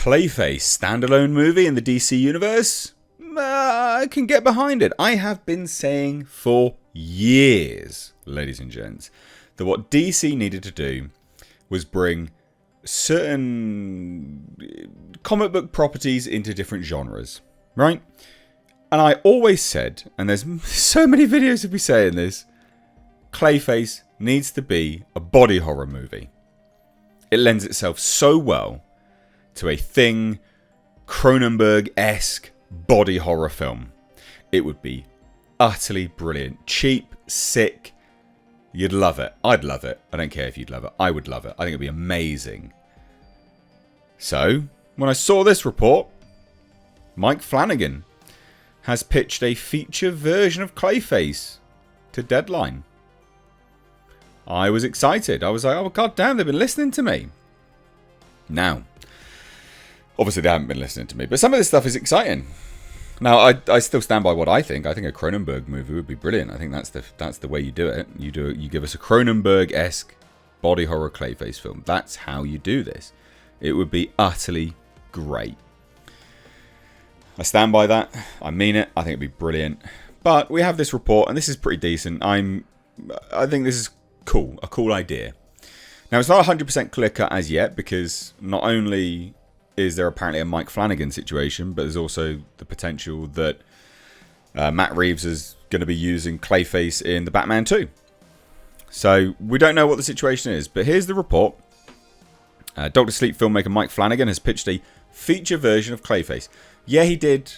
Clayface standalone movie in the DC universe? I can get behind it. I have been saying for years, ladies and gents, that what DC needed to do was bring certain comic book properties into different genres, right? And I always said, and there's so many videos of me saying this, Clayface needs to be a body horror movie. It lends itself so well to a Thing, Cronenberg-esque body horror film. It would be utterly brilliant. Cheap, sick. You'd love it. I'd love it. I don't care if you'd love it. I would love it. I think it'd be amazing. So, when I saw this report, Mike Flanagan has pitched a feature version of Clayface to Deadline. I was excited. I was like, oh god damn, they've been listening to me. Now, obviously they haven't been listening to me, but some of this stuff is exciting. Now, I still stand by what I think. I think a Cronenberg movie would be brilliant. I think that's the way you do it. You give us a Cronenberg-esque body horror Clayface film. That's how you do this. It would be utterly great. I stand by that. I mean it. I think it'd be brilliant. But we have this report, and this is pretty decent. I think this is cool. A cool idea. Now, it's not 100% clear-cut as yet, because not only is there apparently a Mike Flanagan situation, but there's also the potential that Matt Reeves is going to be using Clayface in the Batman 2. So we don't know what the situation is, but here's the report. Dr. Sleep filmmaker Mike Flanagan has pitched a feature version of Clayface. Yeah, he did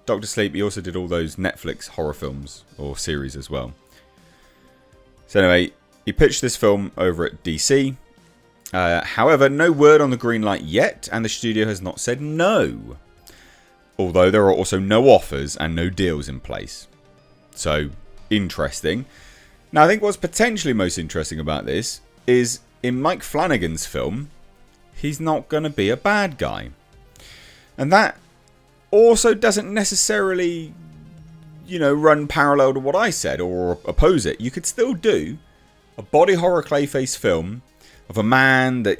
Dr. Sleep. He also did all those Netflix horror films or series as well. So anyway, he pitched this film over at DC. However, no word on the green light yet, and the studio has not said no. Although there are also no offers and no deals in place. So, interesting. Now, I think what's potentially most interesting about this is in Mike Flanagan's film, he's not going to be a bad guy. And that also doesn't necessarily, run parallel to what I said or oppose it. You could still do a body horror Clayface film of a man that,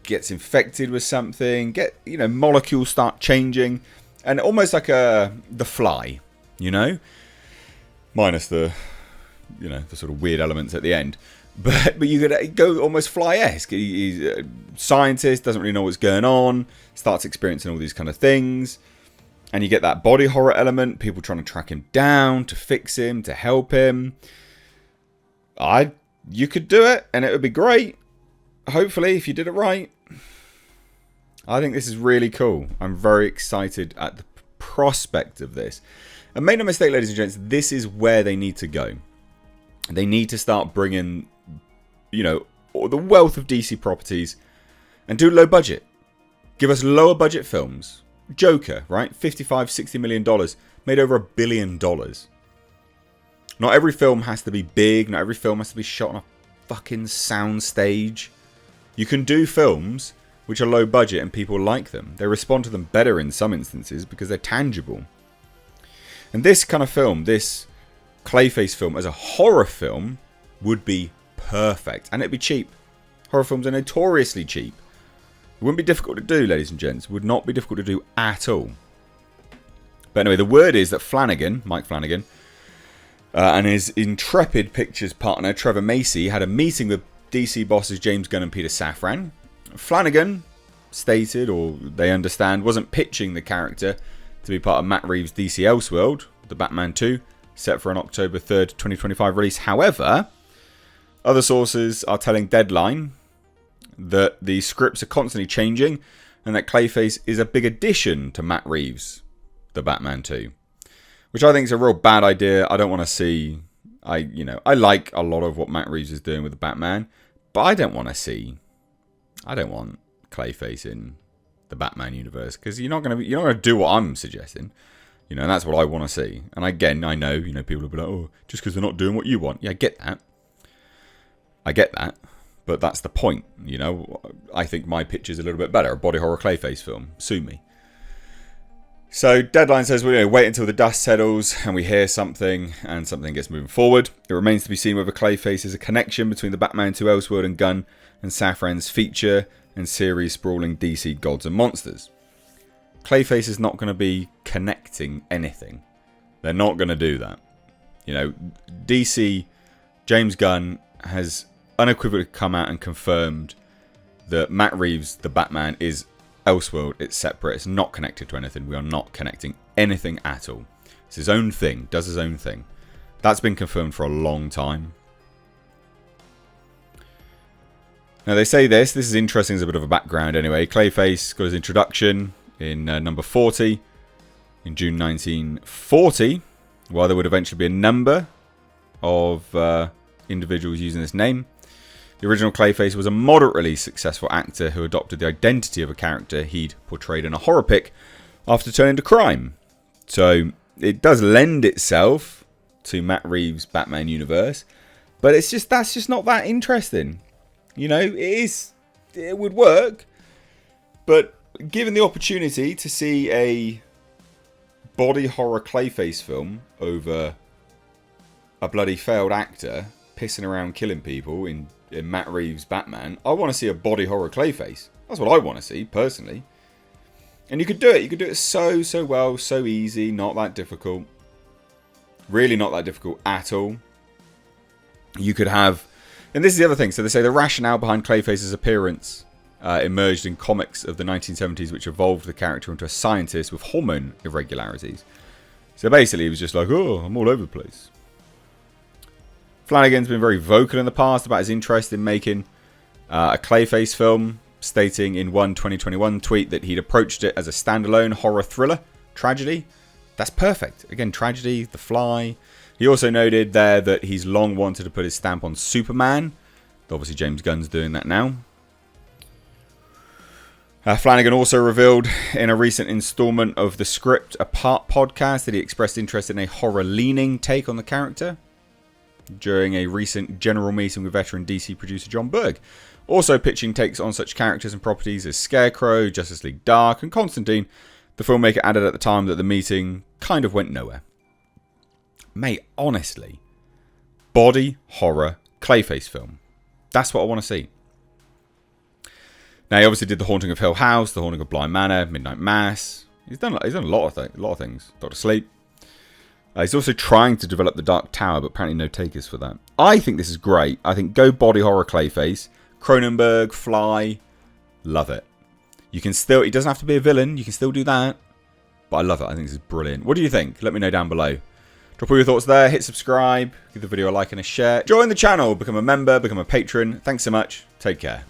gets infected with something, molecules start changing, and almost like The Fly, minus the sort of weird elements at the end. But you could go almost Fly-esque. He's a scientist, doesn't really know what's going on, starts experiencing all these kind of things, and you get that body horror element, people trying to track him down, to fix him, to help him. You could do it, and it would be great. Hopefully, if you did it right. I think this is really cool. I'm very excited at the prospect of this. And make no mistake, ladies and gents, this is where they need to go. They need to start bringing, the wealth of DC properties and do low budget. Give us lower budget films. Joker, right? $55-60 million. Made over $1 billion. Not every film has to be big. Not every film has to be shot on a fucking sound stage. You can do films which are low budget and people like them. They respond to them better in some instances because they're tangible. And this kind of film, this Clayface film as a horror film, would be perfect. And it'd be cheap. Horror films are notoriously cheap. It wouldn't be difficult to do, ladies and gents. Would not be difficult to do at all. But anyway, the word is that Flanagan, Mike Flanagan, and his Intrepid Pictures partner, Trevor Macy, had a meeting with DC bosses James Gunn and Peter Safran. Flanagan stated, or they understand, wasn't pitching the character to be part of Matt Reeves' DC Elseworld, the Batman 2, set for an October 3rd, 2025 release. However, other sources are telling Deadline that the scripts are constantly changing and that Clayface is a big addition to Matt Reeves' the Batman 2. Which I think is a real bad idea. I don't want to see... I like a lot of what Matt Reeves is doing with the Batman, but I don't want Clayface in the Batman universe, because you're not going to do what I'm suggesting, and that's what I want to see. And again, I know, people will be like, oh, just because they're not doing what you want. Yeah, I get that, but that's the point. I think my pitch is a little bit better. A body horror Clayface film. Sue me. So Deadline says we wait until the dust settles and we hear something and something gets moving forward. It remains to be seen whether Clayface is a connection between the Batman 2 Elseworld and Gunn and Safran's feature and series sprawling DC Gods and Monsters. Clayface is not going to be connecting anything. They're not going to do that. You know, DC, James Gunn has unequivocally come out and confirmed that Matt Reeves, the Batman, is Elseworld. It's separate. It's not connected to anything. We are not connecting anything at all. It's his own thing. Does his own thing. That's been confirmed for a long time. Now they say this is interesting as a bit of a background anyway. Clayface got his introduction in number 40 in June 1940, while there would eventually be a number of individuals using this name. The original Clayface was a moderately successful actor who adopted the identity of a character he'd portrayed in a horror pic after turning to crime. So it does lend itself to Matt Reeves' Batman universe, but that's just not that interesting. You know, it would work, but given the opportunity to see a body horror Clayface film over a bloody failed actor pissing around killing people in Matt Reeves' Batman, I want to see a body horror Clayface. That's what I want to see, personally. And you could do it. You could do it so well, so easy, not that difficult. Really not that difficult at all. You could have... And this is the other thing. So they say the rationale behind Clayface's appearance emerged in comics of the 1970s, which evolved the character into a scientist with hormone irregularities. So basically, he was just like, oh, I'm all over the place. Flanagan's been very vocal in the past about his interest in making a Clayface film, stating in one 2021 tweet that he'd approached it as a standalone horror thriller tragedy. That's perfect. Again, tragedy, The Fly. He also noted there that he's long wanted to put his stamp on Superman. Obviously, James Gunn's doing that now. Flanagan also revealed in a recent installment of the Script Apart podcast that he expressed interest in a horror-leaning take on the character during a recent general meeting with veteran DC producer John Berg. Also pitching takes on such characters and properties as Scarecrow, Justice League Dark, and Constantine. The filmmaker added at the time that the meeting kind of went nowhere. Mate, honestly, body horror Clayface film. That's what I want to see. Now, he obviously did The Haunting of Hill House, The Haunting of Bly Manor, Midnight Mass. He's done a lot of things. Doctor Sleep. He's also trying to develop The Dark Tower, but apparently no takers for that. I think this is great. I think go body horror Clayface. Cronenberg, Fly. Love it. You can still... He doesn't have to be a villain. You can still do that. But I love it. I think this is brilliant. What do you think? Let me know down below. Drop all your thoughts there. Hit subscribe. Give the video a like and a share. Join the channel. Become a member. Become a patron. Thanks so much. Take care.